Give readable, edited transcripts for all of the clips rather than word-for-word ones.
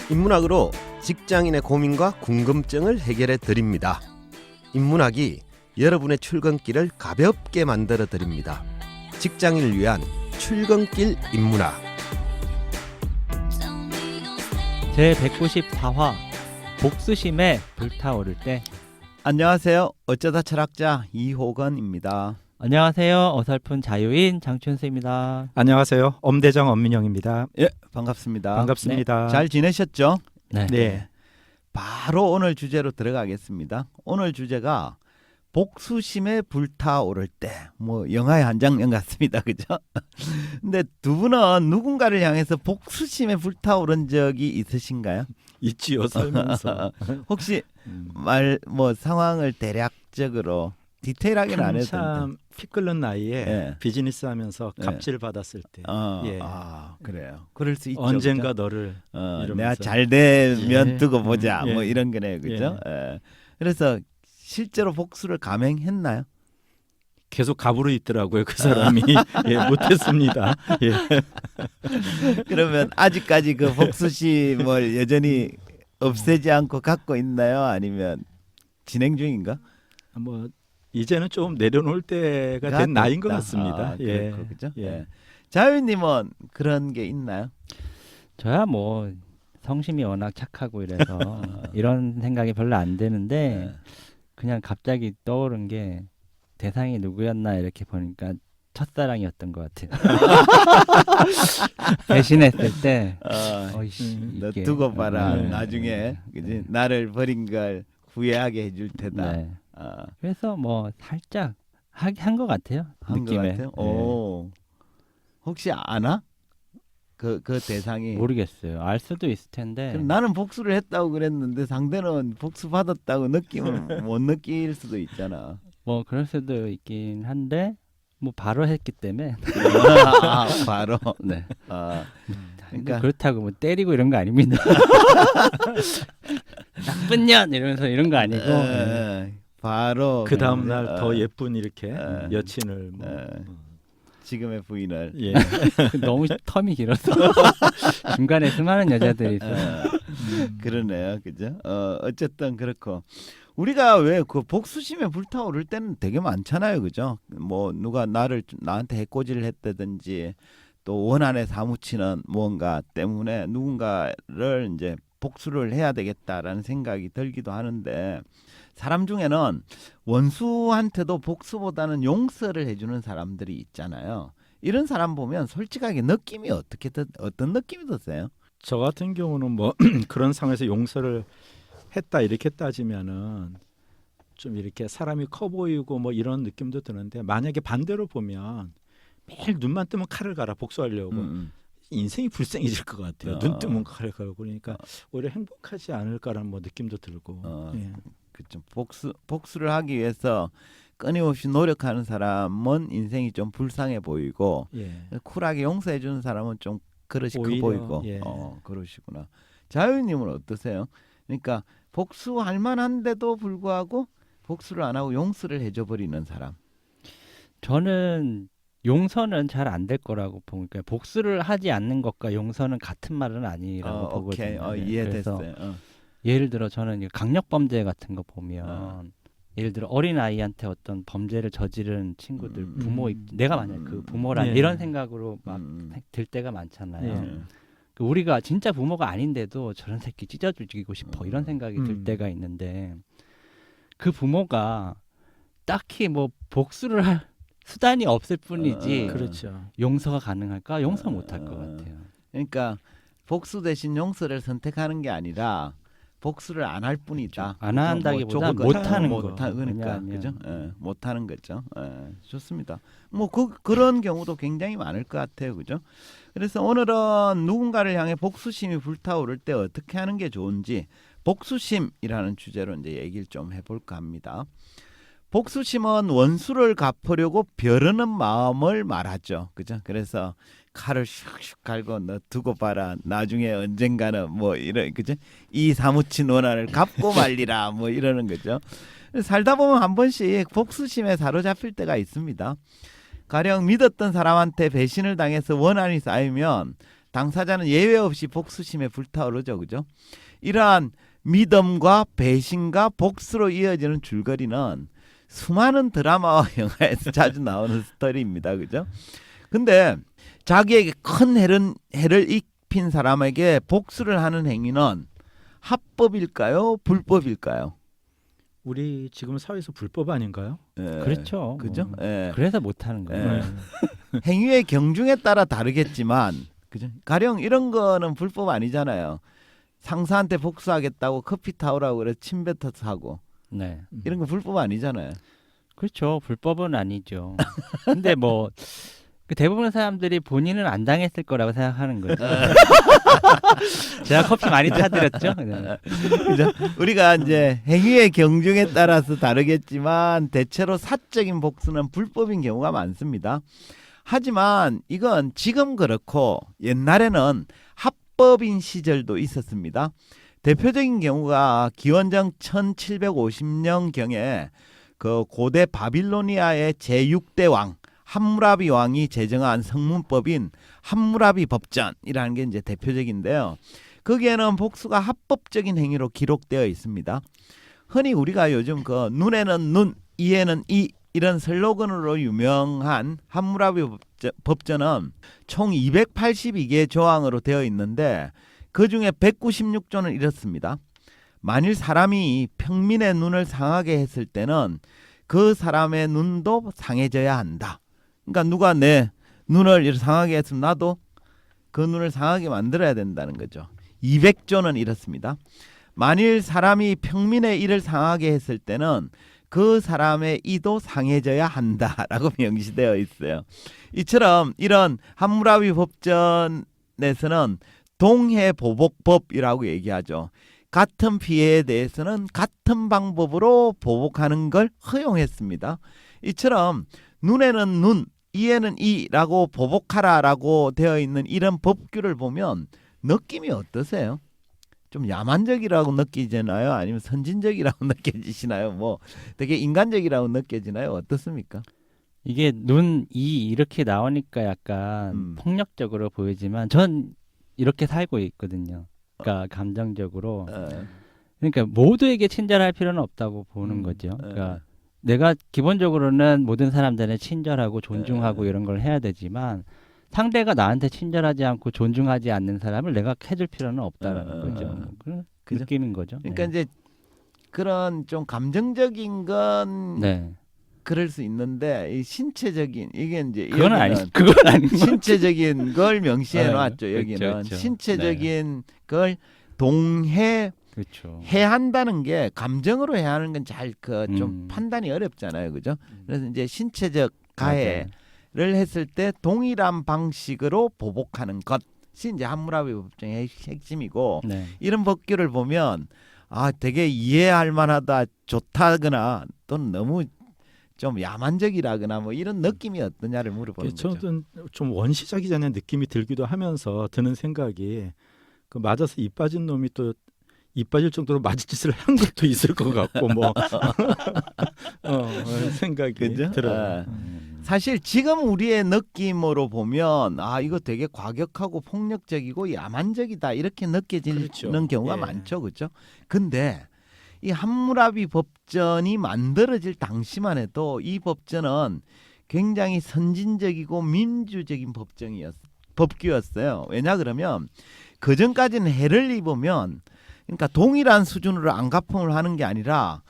인문학으로 직장인의 고민과 궁금증을 해결해 드립니다. 인문학이 여러분의 출근길을 가볍게 만들어 드립니다. 직장인을 위한 출근길 인문학. 제194화 복수심에 불타오를 때. 안녕하세요. 어쩌다 철학자 이호건입니다. 안녕하세요. 어설픈 자유인 장춘수입니다. 안녕하세요. 엄대정 엄민영입니다. 예, 반갑습니다. 반갑습니다. 잘 지내셨죠? 네. 바로 오늘 주제로 들어가겠습니다. 오늘 주제가 복수심에 불타오를 때. 뭐 영화의 한 장면 같습니다. 그죠? 근데 두 분은 누군가를 향해서 복수심에 불타오른 적이 있으신가요? 있지요. 살면서. 혹시 상황을 대략적으로 디테일하게는 안 해도 한참 피 끓는 나이에 예. 비즈니스 하면서 예. 갑질 받았을 때 예. 그래요. 그럴 수 있죠. 언젠가 그죠? 너를 이러면서. 내가 잘 되면 예. 두고 보자. 예. 뭐 이런 거네요. 그죠? 예. 그래서 실제로 복수를 감행했나요? 계속 갑으로 있더라고요. 그 사람이. 예, 못했습니다. 예. 그러면 아직까지 그 복수심을 여전히 없애지 않고 갖고 있나요? 아니면 진행 중인가? 뭐 이제는 좀 내려놓을 때가 된 나이인 것 같습니다. 예. 그렇죠. 예. 예. 자유님은 그런 게 있나요? 저야 뭐 성심이 워낙 착하고 이래서 이런 생각이 별로 안 드는데 그냥 갑자기 떠오른 게 대상이 누구였나 이렇게 보니까 첫사랑이었던 것 같아요. 배신했을 때 어이씨, 너 이게. 두고 봐라. 네. 나중에 그지? 나를 버린 걸 후회하게 해줄 테다. 네. 그래서 뭐 살짝 한 것 같아요. 한 것 느낌에. 같아요. 네. 오. 혹시 아나? 그 대상이. 모르겠어요. 알 수도 있을 텐데. 그럼 나는 복수를 했다고 그랬는데 상대는 복수 받았다고 느낌을 못 느낄 수도 있잖아. 뭐 그럴 수도 있긴 한데 뭐 바로 했기 때문에. 바로. 네. 그러니까 그렇다고 뭐 때리고 이런 거 아닙니다. 나쁜 년 이러면서 이런 거 아니고. 바로 그 다음 날 더 예쁜 이렇게 어. 여친을 지금의 부인을. 예. 너무 텀이 길어서 중간에 수많은 여자들이 있어요. 그러네요, 그죠? 어쨌든 그렇고 우리가 왜 그 복수심에 불타오를 때는 되게 많잖아요, 그죠? 뭐 누가 나한테 해코지를 했다든지 또 원한에 사무치는 무언가 때문에 누군가를 이제 복수를 해야 되겠다라는 생각이 들기도 하는데 사람 중에는 원수한테도 복수보다는 용서를 해주는 사람들이 있잖아요. 이런 사람 보면 솔직하게 느낌이 어떤 느낌이 드세요? 저 같은 경우는 뭐 그런 상황에서 용서를 했다 이렇게 따지면은 좀 이렇게 사람이 커 보이고 뭐 이런 느낌도 드는데 만약에 반대로 보면 매일 눈만 뜨면 칼을 갈아 복수하려고 인생이 불쌍해질 것 같아요. 눈 뜨면 칼을 갈고 그러니까 오히려 행복하지 않을까라는 뭐 느낌도 들고. 예. 그렇죠. 복수를 하기 위해서 끊임없이 노력하는 사람은 인생이 좀 불쌍해 보이고 예. 쿨하게 용서해 주는 사람은 좀 그릇이 커 오히려, 보이고. 예. 그러시구나. 자유님은 어떠세요? 그러니까 복수할 만한데도 불구하고 복수를 안 하고 용서를 해줘 버리는 사람. 저는 용서는 잘 안 될 거라고 보니까 복수를 하지 않는 것과 용서는 같은 말은 아니라고 보거든요. 오케이. 네. 이해됐어요. 그래서 예를 들어 저는 이 강력 범죄 같은 거 보면 예를 들어 어린 아이한테 어떤 범죄를 저지른 친구들 부모 내가 만약 그 부모란 예. 이런 생각으로 막 들 때가 많잖아요. 예. 그 우리가 진짜 부모가 아닌데도 저런 새끼 찢어 죽이고 싶어 이런 생각이 들 음. 때가 있는데 그 부모가 딱히 뭐 복수를 할 수단이 없을 뿐이지 그렇죠. 용서가 가능할까? 용서 못 할 것 같아요. 그러니까 복수 대신 용서를 선택하는 게 아니라 복수를 안 할 뿐이다. 안 한다기보다 뭐 못하는 거. 그러니까 왜냐하면 그죠? 못하는 거죠. 좋습니다. 뭐 그런 경우도 굉장히 많을 것 같아요, 그죠? 그래서 오늘은 누군가를 향해 복수심이 불타오를 때 어떻게 하는 게 좋은지 복수심이라는 주제로 이제 얘기를 좀 해볼까 합니다. 복수심은 원수를 갚으려고 벼르는 마음을 말하죠, 그죠? 그래서 칼을 슉슉 갈고 너 두고 봐라. 나중에 언젠가는 뭐 이런 그죠? 이 사무친 원한을 갚고 말리라 뭐 이러는 거죠. 살다 보면 한 번씩 복수심에 사로잡힐 때가 있습니다. 가령 믿었던 사람한테 배신을 당해서 원한이 쌓이면 당사자는 예외 없이 복수심에 불타오르죠, 그죠? 이러한 믿음과 배신과 복수로 이어지는 줄거리는 수많은 드라마와 영화에서 자주 나오는 스토리입니다, 그죠? 근데 자기에게 큰 해를 입힌 사람에게 복수를 하는 행위는 합법일까요, 불법일까요? 우리 지금 사회에서 불법 아닌가요? 예, 그렇죠. 그죠? 예. 그래서 못하는 거예요. 예. 행위의 경중에 따라 다르겠지만, 그죠? 가령 이런 거는 불법 아니잖아요. 상사한테 복수하겠다고 커피 타오라고 그래 침 뱉어서 하고 네. 이런 거 불법 아니잖아요. 그렇죠. 불법은 아니죠. 근데 뭐 그 대부분 사람들이 본인은 안 당했을 거라고 생각하는 거죠. 제가 커피 많이 타드렸죠. 네. 그죠? 우리가 이제 행위의 경중에 따라서 다르겠지만 대체로 사적인 복수는 불법인 경우가 많습니다. 하지만 이건 지금 그렇고 옛날에는 합법인 시절도 있었습니다. 대표적인 경우가 기원전 1750년경에 그 고대 바빌로니아의 제6대 왕 함무라비 왕이 제정한 성문법인 함무라비 법전이라는 게 이제 대표적인데요. 거기에는 복수가 합법적인 행위로 기록되어 있습니다. 흔히 우리가 요즘 그 눈에는 눈, 이에는 이 이런 슬로건으로 유명한 함무라비 법전은 총 282개의 조항으로 되어 있는데 그중에 196조는 이렇습니다. 만일 사람이 평민의 눈을 상하게 했을 때는 그 사람의 눈도 상해져야 한다. 그러니까 누가 내 눈을 이렇게 상하게 했으면 나도 그 눈을 상하게 만들어야 된다는 거죠. 200조는 이렇습니다. 만일 사람이 평민의 이를 상하게 했을 때는 그 사람의 이도 상해져야 한다라고 명시되어 있어요. 이처럼 이런 함무라비 법전에서는 동해보복법이라고 얘기하죠. 같은 피해에 대해서는 같은 방법으로 보복하는 걸 허용했습니다. 이처럼 눈에는 눈, 이에는 이라고 보복하라라고 되어 있는 이런 법규를 보면 느낌이 어떠세요? 좀 야만적이라고 느끼시나요? 아니면 선진적이라고 느껴지시나요? 뭐 되게 인간적이라고 느껴지나요? 어떻습니까? 이게 눈, 이 이렇게 나오니까 약간 폭력적으로 보이지만 전 이렇게 살고 있거든요. 그러니까 감정적으로. 그러니까 모두에게 친절할 필요는 없다고 보는 거죠. 그러니까 내가 기본적으로는 모든 사람들은 친절하고 존중하고 이런 걸 해야 되지만 상대가 나한테 친절하지 않고 존중하지 않는 사람을 내가 해줄 필요는 없다라는 거죠. 그죠? 느끼는 거죠. 그러니까 네. 이제 그런 좀 감정적인 건 네. 그럴 수 있는데 이 신체적인 이게 이제 그건 아니, 여기는 그건 아닌 거. 신체적인 걸 명시해 네, 놨죠. 그렇죠, 여기는 그렇죠. 신체적인 걸 동해 그렇죠. 해한다는 게 감정으로 해하는 건 잘 그 좀 판단이 어렵잖아요, 그죠? 그래서 이제 신체적 가해를 했을 때 동일한 방식으로 보복하는 것이 이제 함무라비 법정의 핵심이고 네. 이런 법규를 보면 아 되게 이해할 만하다, 좋다거나 또는 너무 좀 야만적이라거나 뭐 이런 느낌이 어떠냐를 물어보는 거죠. 저는 좀 원시적이잖아요 느낌이 들기도 하면서 드는 생각이 그 맞아서 이 빠진 놈이 또 이 빠질 정도로 맞을 짓을 한 것도 있을 것 같고 뭐 생각이 그죠? 들어요. 사실 지금 우리의 느낌으로 보면 아 이거 되게 과격하고 폭력적이고 야만적이다 이렇게 느껴지는 그렇죠. 경우가 예. 많죠, 그렇죠? 근데 이 함무라비 법전이 만들어질 당시만 해도 이 법전은 굉장히 선진적이고 민주적인 법규였어요. 왜냐 그러면 그 전까지는 해를 입으면 그러니까 동일한 수준으로 안가품을 하는 게 아니라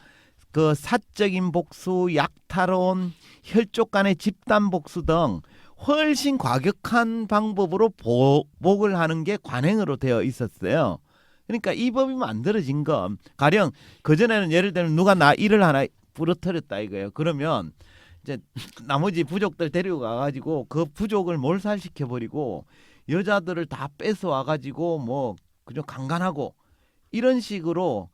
그 사적인 복수, 약탈혼, 혈족 간의 집단 복수 등 훨씬 과격한 방법으로 보복을 하는 게 관행으로 되어 있었어요. 그러니까 이 법이 만들어진 건 가령 그전에는 예를 들면 누가 나 일을 하나 부러뜨렸다 이거예요. 그러면 이제 나머지 부족들 데리고 가가지고 그 부족을 몰살시켜버리고 여자들을 다 뺏어와가지고 뭐 그냥 강간하고 이런 식으로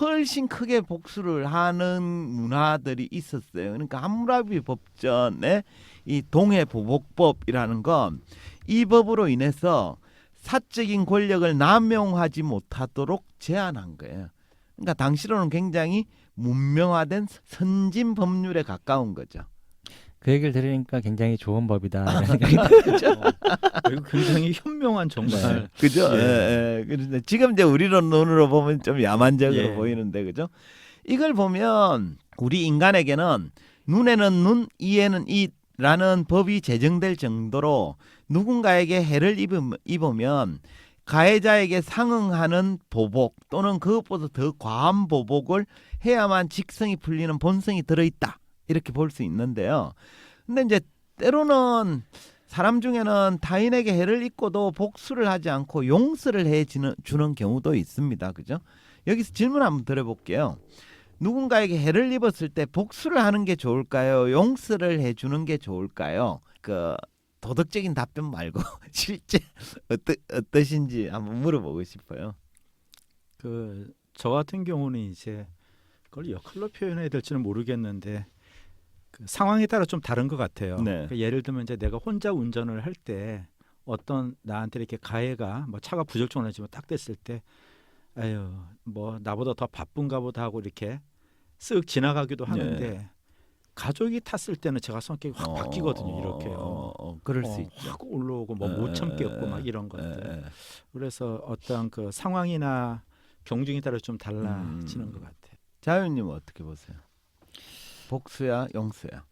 훨씬 크게 복수를 하는 문화들이 있었어요. 그러니까 함무라비 법전의 이 동해보복법이라는 건 이 법으로 인해서 사적인 권력을 남용하지 못하도록 제한한 거예요. 그러니까 당시로는 굉장히 문명화된 선진 법률에 가까운 거죠. 그 얘기를 들으니까 굉장히 좋은 법이다 이런 생각이 들죠. 이거 굉장히 현명한 정말. 그죠? 예. 예. 그런데 지금 이제 우리로 눈으로 보면 좀 야만적으로 예. 보이는데 그죠? 이걸 보면 우리 인간에게는 눈에는 눈, 이에는 이라는 법이 제정될 정도로 누군가에게 해를 입으면 가해자에게 상응하는 보복 또는 그것보다 더 과한 보복을 해야만 직성이 풀리는 본성이 들어있다. 이렇게 볼 수 있는데요. 근데 이제 때로는 사람 중에는 타인에게 해를 입고도 복수를 하지 않고 용서를 주는 경우도 있습니다. 그죠? 여기서 질문 한번 드려볼게요. 누군가에게 해를 입었을 때 복수를 하는 게 좋을까요? 용서를 해주는 게 좋을까요? 그 도덕적인 답변 말고 실제 어떠신지 한번 물어보고 싶어요. 그 저 같은 경우는 이제 그걸 역할로 표현해야 될지는 모르겠는데 그 상황에 따라 좀 다른 것 같아요. 네. 그러니까 예를 들면 이제 내가 혼자 운전을 할 때 어떤 나한테 이렇게 가해가 뭐 차가 부적절한 지만 딱 됐을 때 아유 뭐 나보다 더 바쁜가 보다 하고 이렇게 쓱 지나가기도 하는데 가족이 탔을 때는 제가 성격이 확 바뀌거든요. 이렇게요. 그럴 수 있죠. 확 올라오고 뭐 못 참겠고 막 이런 것들. 그래서 어떤 그 상황이나 경중에 따라 좀 달라지는 것 같아요. 자유님은 어떻게 보세요? 복수야, 용서야?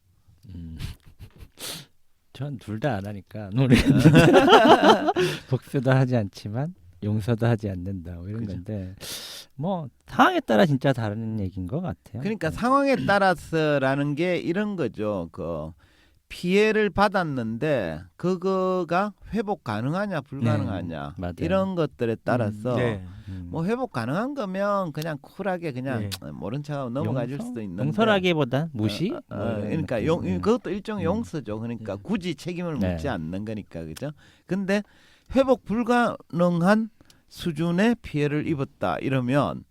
전 둘 다 안 하니까 모르겠는데 복수도 하지 않지만 용서도 하지 않는다 뭐 이런 그죠. 건데 뭐 상황에 따라 진짜 다른 얘기인 것 같아요. 그러니까 상황에 따라서라는 게 이런 거죠. 그 피해를 받았는데 그거가 회복 가능하냐 불가능하냐 맞아요. 이런 것들에 따라서 네. 뭐 회복 가능한 거면 그냥 쿨하게 그냥 네. 모른 척하고 넘어가줄 수도 있는데 용서라기보단 무시. 뭐 이런 그러니까 느낌. 그것도 일종의 용서죠. 그러니까 굳이 책임을 네. 묻지 않는 거니까 그죠. 근데 회복 불가능한 수준의 피해를 입었다 이러면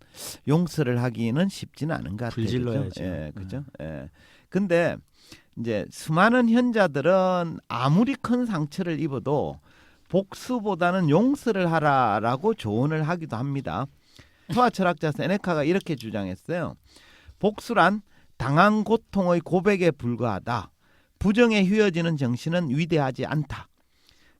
용서를 하기는 쉽지는 않은 것 같아요. 불질러야죠. 그죠? 예, 그죠? 예. 근데 이제 수많은 현자들은 아무리 큰 상처를 입어도 복수보다는 용서를 하라라고 조언을 하기도 합니다. 스토아 철학자 세네카가 이렇게 주장했어요. 복수란 당한 고통의 고백에 불과하다. 부정에 휘어지는 정신은 위대하지 않다.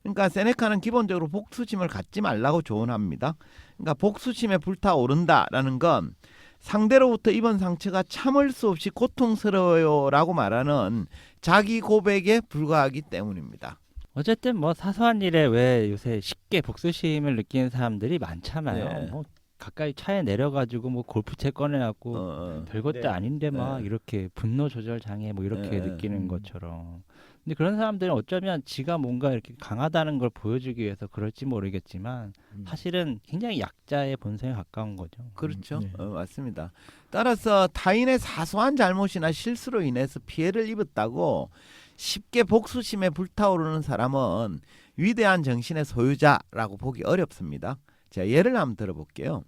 그러니까 세네카는 기본적으로 복수심을 갖지 말라고 조언합니다. 그러니까 복수심에 불타오른다라는 건 상대로부터 입은 상처가 참을 수 없이 고통스러워요라고 말하는 자기 고백에 불과하기 때문입니다. 어쨌든 뭐 사소한 일에 왜 요새 쉽게 복수심을 느끼는 사람들이 많잖아요. 네. 뭐 가까이 차에 내려가지고 뭐 골프채 꺼내갖고 별것도 네. 아닌데 막 네. 이렇게 분노 조절 장애 뭐 이렇게 네. 느끼는 것처럼. 근데 그런 사람들은 어쩌면 지가 뭔가 이렇게 강하다는 걸 보여주기 위해서 그럴지 모르겠지만 사실은 굉장히 약자의 본성에 가까운 거죠. 그렇죠. 네. 맞습니다. 따라서 타인의 사소한 잘못이나 실수로 인해서 피해를 입었다고 쉽게 복수심에 불타오르는 사람은 위대한 정신의 소유자라고 보기 어렵습니다. 제가 예를 한번 들어볼게요.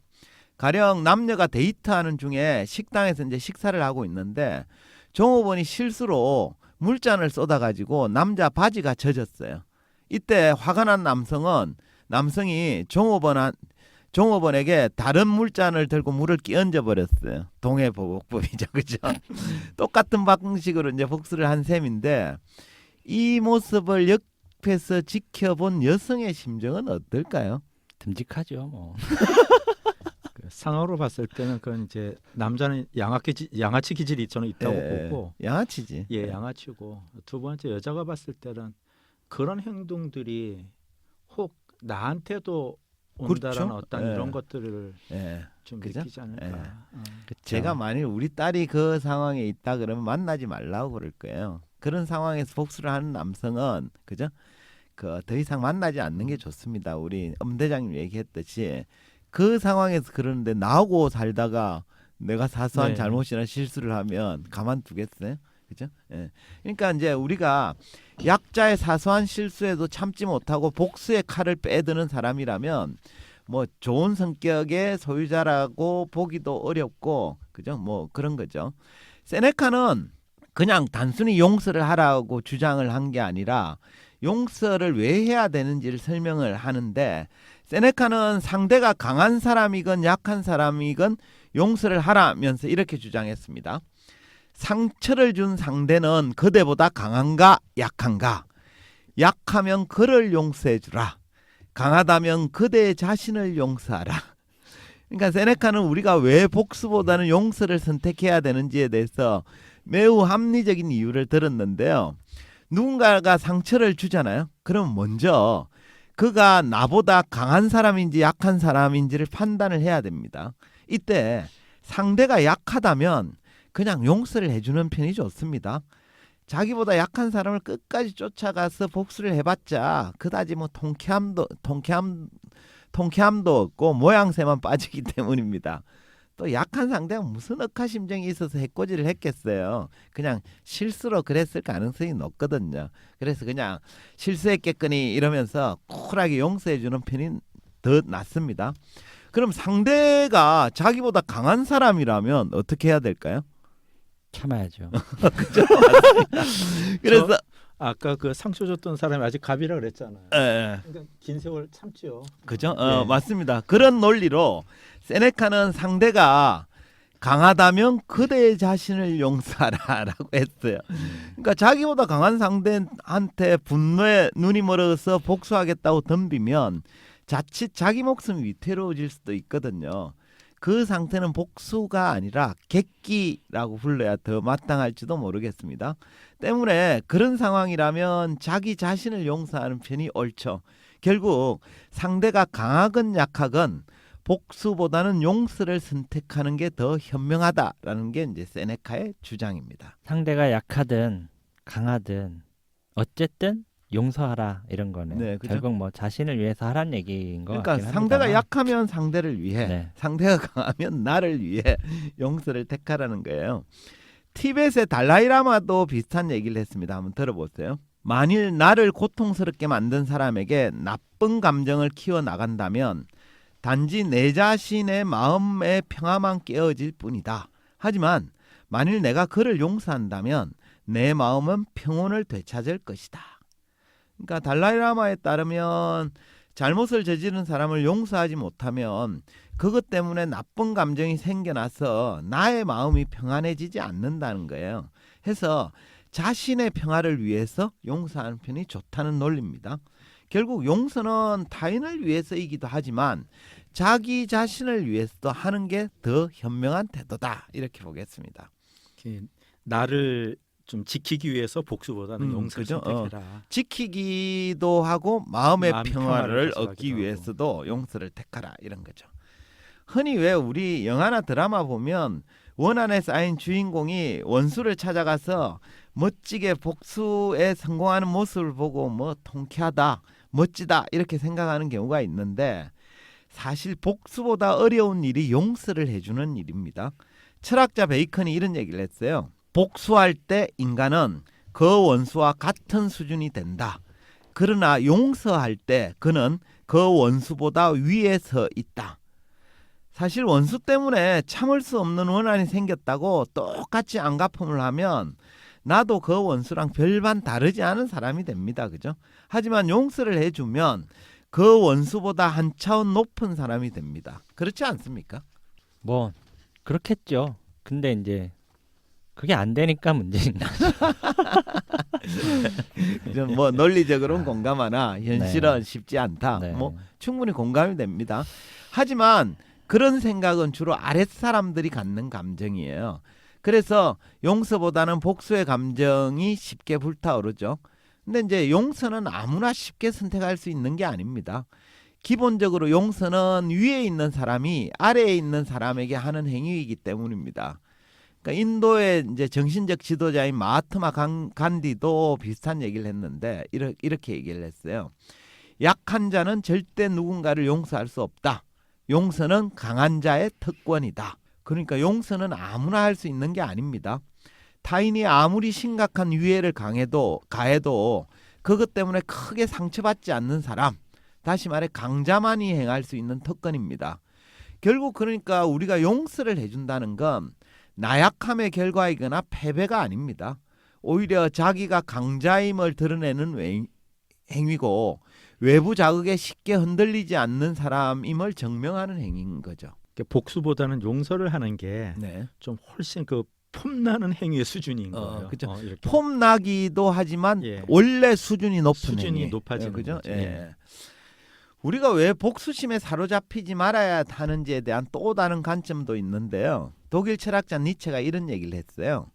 가령 남녀가 데이트하는 중에 식당에서 이제 식사를 하고 있는데 종업원이 실수로 물잔을 쏟아가지고 남자 바지가 젖었어요. 이때 화가 난 남성이 종업원에게 다른 물잔을 들고 물을 끼얹어 버렸어요. 동해보복법이죠, 그죠? 똑같은 방식으로 이제 복수를 한 셈인데 이 모습을 옆에서 지켜본 여성의 심정은 어떨까요? 듬직하죠, 뭐. 그 상황으로 봤을 때는 그건 이제 남자는 양아치 기질이 저는 있다고 보고 양아치지. 예 양아치고 두 번째 여자가 봤을 때는 그런 행동들이 혹 나한테도 온다라는 그렇죠. 어떤 예. 이런 것들을 예. 좀 그죠? 느끼지 않을까. 예. 그쵸? 제가 만일 우리 딸이 그 상황에 있다 그러면 만나지 말라고 그럴 거예요. 그런 상황에서 복수를 하는 남성은 그죠? 그 더 이상 만나지 않는 게 좋습니다. 우리 엄대장님 얘기했듯이 그 상황에서 그러는데 나하고 살다가 내가 사소한 네. 잘못이나 실수를 하면 가만두겠어요? 그죠? 예. 그러니까 이제 우리가 약자의 사소한 실수에도 참지 못하고 복수의 칼을 빼드는 사람이라면 뭐 좋은 성격의 소유자라고 보기도 어렵고 그죠? 뭐 그런 거죠. 세네카는 그냥 단순히 용서를 하라고 주장을 한 게 아니라 용서를 왜 해야 되는지를 설명을 하는데 세네카는 상대가 강한 사람이건 약한 사람이건 용서를 하라면서 이렇게 주장했습니다. 상처를 준 상대는 그대보다 강한가 약한가? 약하면 그를 용서해 주라. 강하다면 그대 자신을 용서하라. 그러니까 세네카는 우리가 왜 복수보다는 용서를 선택해야 되는지에 대해서 매우 합리적인 이유를 들었는데요. 누군가가 상처를 주잖아요. 그럼 먼저 그가 나보다 강한 사람인지 약한 사람인지를 판단을 해야 됩니다. 이때 상대가 약하다면 그냥 용서를 해주는 편이 좋습니다. 자기보다 약한 사람을 끝까지 쫓아가서 복수를 해봤자 그다지 뭐 통쾌함도 없고 모양새만 빠지기 때문입니다. 또 약한 상대가 무슨 억하심정이 있어서 해코지를 했겠어요. 그냥 실수로 그랬을 가능성이 높거든요. 그래서 그냥 실수했겠거니 이러면서 쿨하게 용서해주는 편이 더 낫습니다. 그럼 상대가 자기보다 강한 사람이라면 어떻게 해야 될까요? 참아야죠. 그죠? 맞습니다. 그래서 아까 그 상처 줬던 사람이 아직 갑이라 그랬잖아요. 예. 그러니까 긴 세월 참죠. 그죠? 네. 맞습니다. 그런 논리로 세네카는 상대가 강하다면 그대 자신을 용서하라라고 했어요. 그러니까 자기보다 강한 상대한테 분노에 눈이 멀어서 복수하겠다고 덤비면 자칫 자기 목숨이 위태로워질 수도 있거든요. 그 상태는 복수가 아니라 객기라고 불러야 더 마땅할지도 모르겠습니다. 때문에 그런 상황이라면 자기 자신을 용서하는 편이 옳죠. 결국 상대가 강하건 약하건 복수보다는 용서를 선택하는 게 더 현명하다라는 게 이제 세네카의 주장입니다. 상대가 약하든 강하든 어쨌든 용서하라 이런 거는 네, 그죠? 결국 뭐 자신을 위해서 하라는 얘기인 것 그러니까 같긴 상대가 합니다만. 약하면 상대를 위해, 네. 상대가 강하면 나를 위해 용서를 택하라는 거예요. 티벳의 달라이라마도 비슷한 얘기를 했습니다. 한번 들어보세요. 만일 나를 고통스럽게 만든 사람에게 나쁜 감정을 키워나간다면 단지 내 자신의 마음의 평화만 깨어질 뿐이다. 하지만 만일 내가 그를 용서한다면 내 마음은 평온을 되찾을 것이다. 그러니까 달라이라마에 따르면 잘못을 저지른 사람을 용서하지 못하면 그것 때문에 나쁜 감정이 생겨나서 나의 마음이 평안해지지 않는다는 거예요. 해서 자신의 평화를 위해서 용서하는 편이 좋다는 논리입니다. 결국 용서는 타인을 위해서이기도 하지만 자기 자신을 위해서도 하는 게 더 현명한 태도다. 이렇게 보겠습니다. 이렇게 나를 좀 지키기 위해서 복수보다는 용서를 그죠? 선택해라. 지키기도 하고 마음의 마음 평화를 평화를 얻기 가져가기도 위해서도 용서를 택하라 이런 거죠. 흔히 왜 우리 영화나 드라마 보면 원한에 쌓인 주인공이 원수를 찾아가서 멋지게 복수에 성공하는 모습을 보고 뭐 통쾌하다, 멋지다 이렇게 생각하는 경우가 있는데 사실 복수보다 어려운 일이 용서를 해주는 일입니다. 철학자 베이컨이 이런 얘기를 했어요. 복수할 때 인간은 그 원수와 같은 수준이 된다. 그러나 용서할 때 그는 그 원수보다 위에 서 있다. 사실 원수 때문에 참을 수 없는 원한이 생겼다고 똑같이 안갚음을 하면 나도 그 원수랑 별반 다르지 않은 사람이 됩니다. 그죠? 하지만 용서를 해주면 그 원수보다 한 차원 높은 사람이 됩니다. 그렇지 않습니까? 뭐 그렇겠죠. 근데 이제 그게 안 되니까 문제인 거죠. 좀 뭐 논리적으로는 공감하나 현실은 네. 쉽지 않다. 네. 뭐 충분히 공감이 됩니다. 하지만 그런 생각은 주로 아랫 사람들이 갖는 감정이에요. 그래서 용서보다는 복수의 감정이 쉽게 불타오르죠. 근데 이제 용서는 아무나 쉽게 선택할 수 있는 게 아닙니다. 기본적으로 용서는 위에 있는 사람이 아래에 있는 사람에게 하는 행위이기 때문입니다. 그러니까 인도의 이제 정신적 지도자인 마하트마 간디도 비슷한 얘기를 했는데 이렇게 얘기를 했어요. 약한 자는 절대 누군가를 용서할 수 없다. 용서는 강한 자의 특권이다. 그러니까 용서는 아무나 할 수 있는 게 아닙니다. 타인이 아무리 심각한 위해를 가해도 그것 때문에 크게 상처받지 않는 사람, 다시 말해 강자만이 행할 수 있는 특권입니다. 결국 그러니까 우리가 용서를 해준다는 건 나약함의 결과이거나 패배가 아닙니다. 오히려 자기가 강자임을 드러내는 행위고 외부 자극에 쉽게 흔들리지 않는 사람임을 증명하는 행위인 거죠. 복수보다는 용서를 하는 게 네. 좀 훨씬 그 폼나는 행위의 수준인 어, 거예요. 그죠. 이렇게. 폼나기도 하지만 예. 원래 수준이 높은 수준이 행위. 높아지는 그죠? 거죠. 예. 예. 우리가 왜 복수심에 사로잡히지 말아야 하는지에 대한 또 다른 관점도 있는데요. 독일 철학자 니체가 이런 얘기를 했어요.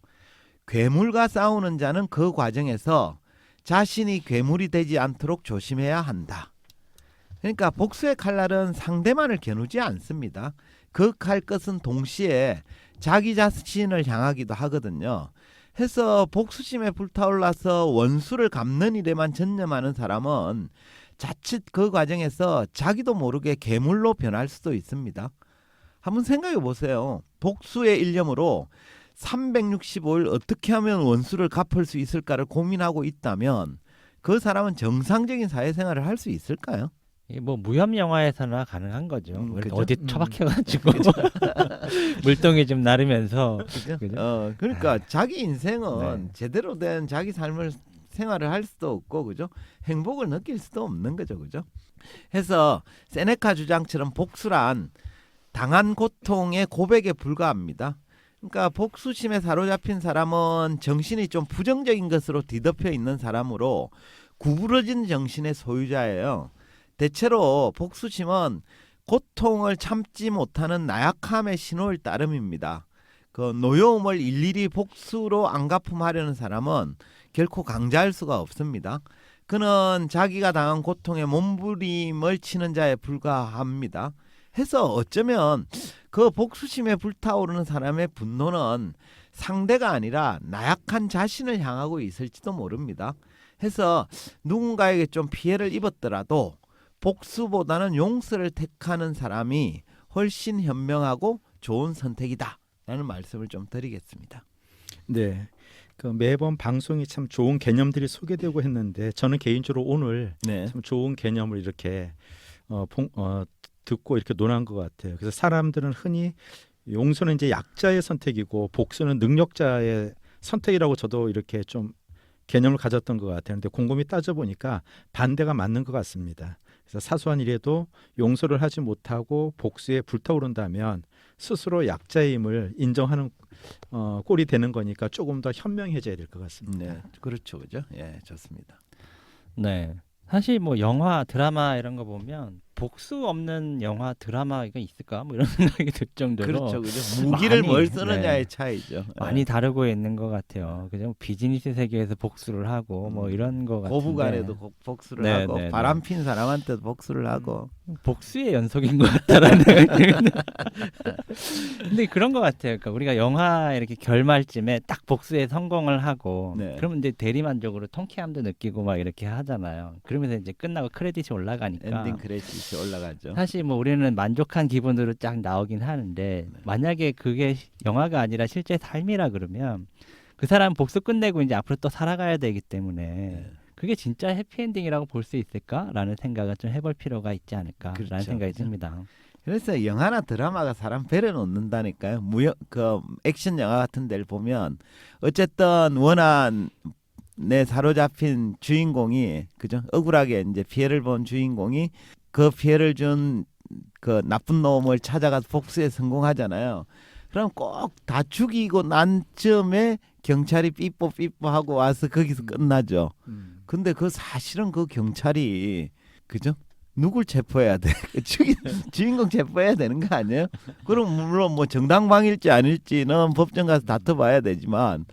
괴물과 싸우는 자는 그 과정에서 자신이 괴물이 되지 않도록 조심해야 한다. 그러니까 복수의 칼날은 상대만을 겨누지 않습니다. 그 칼 끝은 동시에 자기 자신을 향하기도 하거든요. 해서 복수심에 불타올라서 원수를 갚는 일에만 전념하는 사람은 자칫 그 과정에서 자기도 모르게 괴물로 변할 수도 있습니다. 한번 생각해 보세요. 복수의 일념으로 365일 어떻게 하면 원수를 갚을 수 있을까를 고민하고 있다면 그 사람은 정상적인 사회생활을 할 수 있을까요? 이게 뭐 무협 영화에서나 가능한 거죠. 그죠? 어디 처박혀가지고 물동이 좀 나르면서 그죠? 그죠? 그러니까 자기 인생은 네. 제대로 된 자기 삶을 생활을 할 수도 없고 그죠? 행복을 느낄 수도 없는 거죠. 그죠? 해서 세네카 주장처럼 복수란 당한 고통의 고백에 불과합니다. 그러니까 복수심에 사로잡힌 사람은 정신이 좀 부정적인 것으로 뒤덮여 있는 사람으로 구부러진 정신의 소유자예요. 대체로 복수심은 고통을 참지 못하는 나약함의 신호일 따름입니다. 그 노여움을 일일이 복수로 안갚음하려는 사람은 결코 강자할 수가 없습니다. 그는 자기가 당한 고통에 몸부림을 치는 자에 불과합니다. 해서 어쩌면 그 복수심에 불타오르는 사람의 분노는 상대가 아니라 나약한 자신을 향하고 있을지도 모릅니다. 해서 누군가에게 좀 피해를 입었더라도 복수보다는 용서를 택하는 사람이 훨씬 현명하고 좋은 선택이다 라는 말씀을 좀 드리겠습니다. 네. 그 매번 방송이 참 좋은 개념들이 소개되고 했는데 저는 개인적으로 오늘 네. 참 좋은 개념을 이렇게 듣고 이렇게 논한 것 같아요. 그래서 사람들은 흔히 용서는 이제 약자의 선택이고 복수는 능력자의 선택이라고 저도 이렇게 좀 개념을 가졌던 것 같아요. 근데 곰곰이 따져보니까 반대가 맞는 것 같습니다. 그래서 사소한 일에도 용서를 하지 못하고 복수에 불타오른다면 스스로 약자의 힘을 인정하는 꼴이 되는 거니까 조금 더 현명해져야 될 것 같습니다. 네, 그렇죠, 그죠? 예, 좋습니다. 네. 사실 뭐 영화, 드라마 이런 거 보면 복수 없는 영화, 드라마가 있을까? 뭐 이런 생각이 들 정도로 그렇죠, 그죠? 무기를 많이, 뭘 쓰느냐의 네. 차이죠. 많이 예. 다루고 있는 것 같아요. 그죠? 비즈니스 세계에서 복수를 하고 뭐 이런 거 같은데 고부간에도 복수를 네, 하고 네, 바람 핀 사람한테도 복수를 하고 복수의 연속인 것 같다라는 느낌이 근데 그런 것 같아요. 그러니까 우리가 영화 이렇게 결말쯤에 딱 복수에 성공을 하고 네. 그러면 이제 대리만족으로 통쾌함도 느끼고 막 이렇게 하잖아요. 그러면서 이제 끝나고 크레딧이 올라가니까 엔딩 크레딧이 올라가죠. 사실 뭐 우리는 만족한 기분으로 쫙 나오긴 하는데 만약에 그게 영화가 아니라 실제 삶이라 그러면 그 사람 복수 끝내고 이제 앞으로 또 살아가야 되기 때문에 네. 그게 진짜 해피엔딩이라고 볼 수 있을까라는 생각을 좀 해볼 필요가 있지 않을까라는 그렇죠. 생각이 그죠? 듭니다. 그래서 영화나 드라마가 사람 배려 놓는다니까요. 그 액션 영화 같은 데를 보면 어쨌든 원한에 사로잡힌 주인공이 그죠? 억울하게 이제 피해를 본 주인공이 그 피해를 준 그 나쁜 놈을 찾아가서 복수에 성공하잖아요. 그럼 꼭 다 죽이고 난 즈음에 경찰이 삐뽀삐뽀하고 와서 거기서 끝나죠. 근데 그 사실은 그 경찰이 그죠? 누굴 체포해야 돼? 주인공 체포해야 되는 거 아니에요? 그럼 물론 뭐 정당방위일지 아닐지는 법정 가서 다퉈봐야 되지만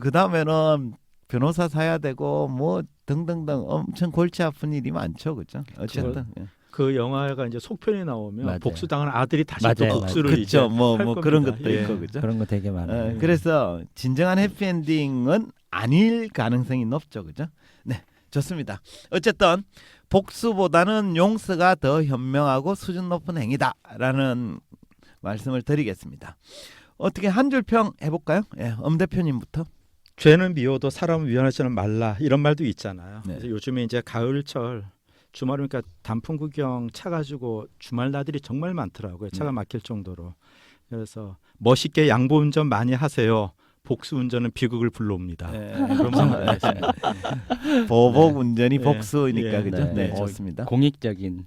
그 다음에는 변호사 사야 되고 뭐 등등등 엄청 골치 아픈 일이 많죠, 그죠? 어쨌든 그 영화가 이제 속편이 나오면 맞아요. 복수당한 아들이 다시 맞아요, 또 복수를 맞아요. 이제 그렇죠. 뭐 할 그런 겁니다. 것도 예. 있고 그죠? 그런 거 되게 많아요. 그래서 진정한 해피엔딩은 아닐 가능성이 높죠, 그죠? 네, 좋습니다. 어쨌든 복수보다는 용서가 더 현명하고 수준 높은 행위다라는 말씀을 드리겠습니다. 어떻게 한 줄 평 해볼까요? 예, 엄 대표님부터. 죄는 미워도 사람을 위안하지는 말라 이런 말도 있잖아요. 네. 그래서 요즘에 이제 가을철 주말이니까 단풍 구경 차 가지고 주말 나들이 정말 많더라고요. 차가 막힐 정도로. 그래서 멋있게 양보 운전 많이 하세요. 복수 운전은 비극을 불러옵니다. 그런 생각을 했습니다. 보복 운전이 네. 복수니까 예. 그죠? 네, 네. 좋습니다. 공익적인.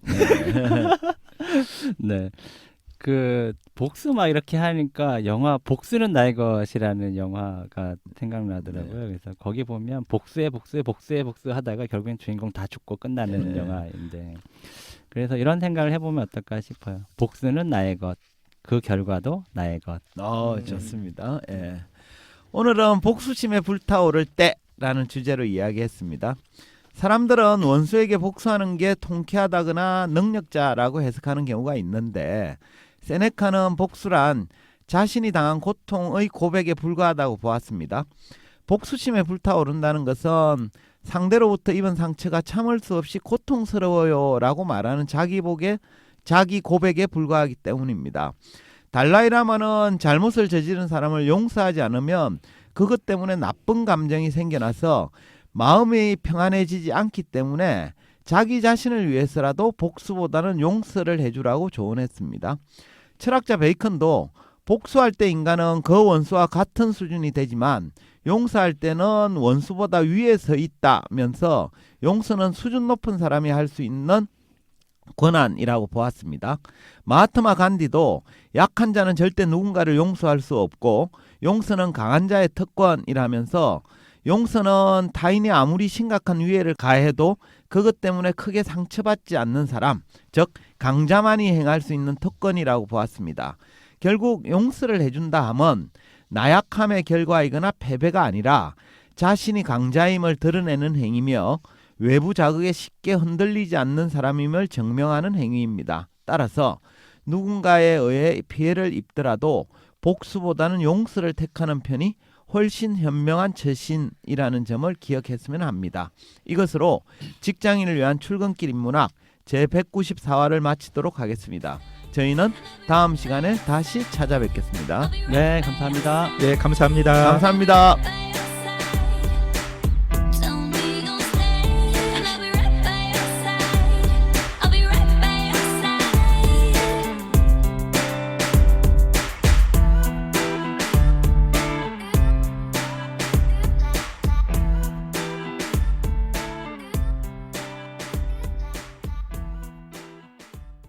네. 그 복수 막 이렇게 하니까 영화 복수는 나의 것이라는 영화가 생각나더라고요. 그래서 거기 보면 복수해 하다가 결국엔 주인공 다 죽고 끝나는 네. 영화인데 그래서 이런 생각을 해보면 어떨까 싶어요. 복수는 나의 것, 그 결과도 나의 것. 좋습니다. 예. 오늘은 복수심에 불타오를 때라는 주제로 이야기했습니다. 사람들은 원수에게 복수하는 게 통쾌하다거나 능력자라고 해석하는 경우가 있는데 세네카는 복수란 자신이 당한 고통의 고백에 불과하다고 보았습니다. 복수심에 불타오른다는 것은 상대로부터 입은 상처가 참을 수 없이 고통스러워요라고 말하는 자기 고백에 불과하기 때문입니다. 달라이라마는 잘못을 저지른 사람을 용서하지 않으면 그것 때문에 나쁜 감정이 생겨나서 마음이 평안해지지 않기 때문에 자기 자신을 위해서라도 복수보다는 용서를 해주라고 조언했습니다. 철학자 베이컨도 복수할 때 인간은 그 원수와 같은 수준이 되지만 용서할 때는 원수보다 위에 서 있다면서 용서는 수준 높은 사람이 할 수 있는 권한이라고 보았습니다. 마하트마 간디도 약한 자는 절대 누군가를 용서할 수 없고 용서는 강한 자의 특권이라면서 용서는 타인이 아무리 심각한 위해를 가해도 그것 때문에 크게 상처받지 않는 사람, 즉 강자만이 행할 수 있는 특권이라고 보았습니다. 결국 용서를 해준다 함은 나약함의 결과이거나 패배가 아니라 자신이 강자임을 드러내는 행위며 외부 자극에 쉽게 흔들리지 않는 사람임을 증명하는 행위입니다. 따라서 누군가에 의해 피해를 입더라도 복수보다는 용서를 택하는 편이 훨씬 현명한 처신이라는 점을 기억했으면 합니다. 이것으로 직장인을 위한 출근길 인문학 제194화를 마치도록 하겠습니다. 저희는 다음 시간에 다시 찾아뵙겠습니다. 네, 감사합니다. 네, 감사합니다. 감사합니다.